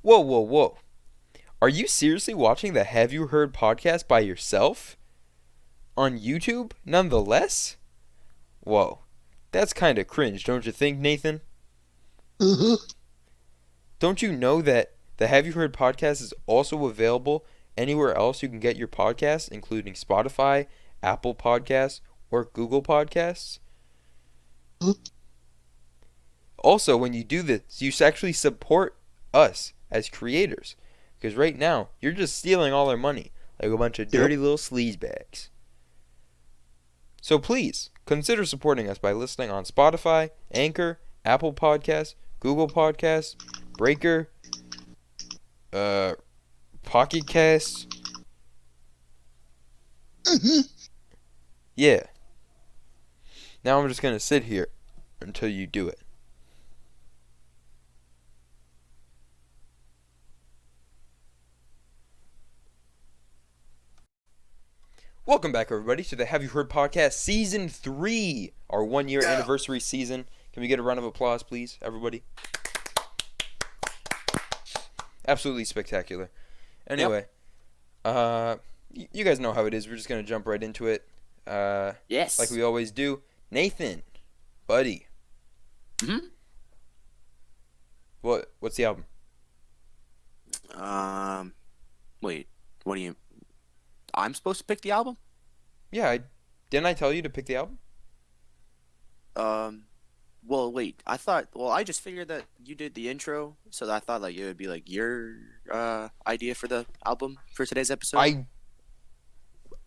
Whoa, whoa, whoa. Are you seriously watching the Have You Heard podcast by yourself? On YouTube, nonetheless? Whoa. That's kinda cringe, don't you think, Nathan? Mm-hmm. Don't you know that the Have You Heard podcast is also available anywhere else you can get your podcasts, including Spotify, Apple Podcasts, or Google Podcasts? Also, when you do this, you actually support us as creators. Because right now, you're just stealing all our money like a bunch of Yep. dirty little sleazebags. So please, consider supporting us by listening on Spotify, Anchor, Apple Podcasts, Google Podcasts, Breaker, uh, Pocket Casts. Mm-hmm. Yeah. Now I'm just going to sit here until you do it. Welcome back, everybody, to the Have You Heard podcast, Season 3, our 1 year Yeah. anniversary season. Can we get a round of applause, please, everybody? Absolutely spectacular. Anyway, you guys know how it is. We're just going to jump right into it. Yes. Like we always do. Nathan, buddy, Mm-hmm. what's the album? Wait. What do you? I'm supposed to pick the album? Yeah, didn't I tell you to pick the album? Um. Well, wait. I thought. Well, I just figured that you did the intro, so I thought like it would be like your idea for the album for today's episode.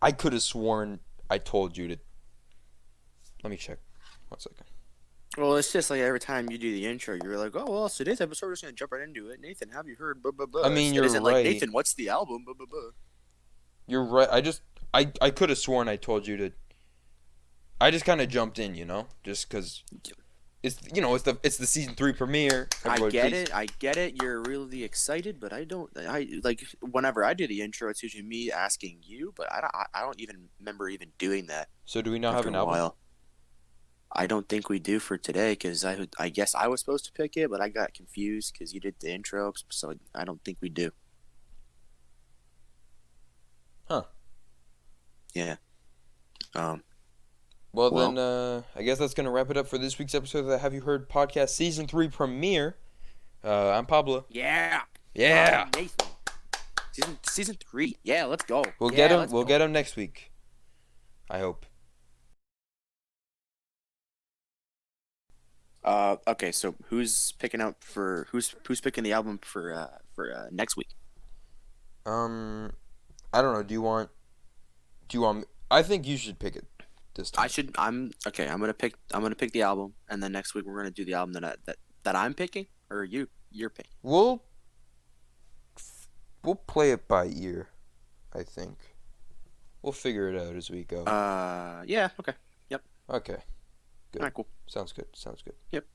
I could have sworn I told you to. Let me check. 1 second. Well, it's just like every time you do the intro, you're like, "Oh, well, today's episode, we're just gonna jump right into it." Nathan, have you heard? Blah blah blah. I mean, It you're isn't like right. Nathan. What's the album? Blah blah blah. You're right. I could have sworn I told you to. I just kind of jumped in, just because it's the season 3 premiere. Everybody, please. I get it. You're really excited, but I don't. I like whenever I do the intro, it's usually me asking you, but I don't even remember even doing that So do we now have after an a album? while. I don't think we do for today because I guess I was supposed to pick it, but I got confused because you did the intro, so I don't think we do. Huh. Yeah. Um. Well, Well. then, I guess that's gonna wrap it up for this week's episode of the Have You Heard podcast season 3 premiere. I'm Pablo. Yeah. Yeah. Nathan. Season 3. Yeah. Let's go. We'll Yeah, get him. let's We'll go. get him next week. I hope. Okay. So who's picking out for who's picking the album for next week? I don't know. Do you want? I think you should pick it this time. I should. I'm okay. I'm gonna pick. I'm gonna pick the album, and then next week we're gonna do the album that I'm picking, or you're picking. We'll play it by ear. I think we'll figure it out as we go. Yeah. Okay. Yep. Okay. Good. All right. Cool. Sounds good. Sounds good. Yep.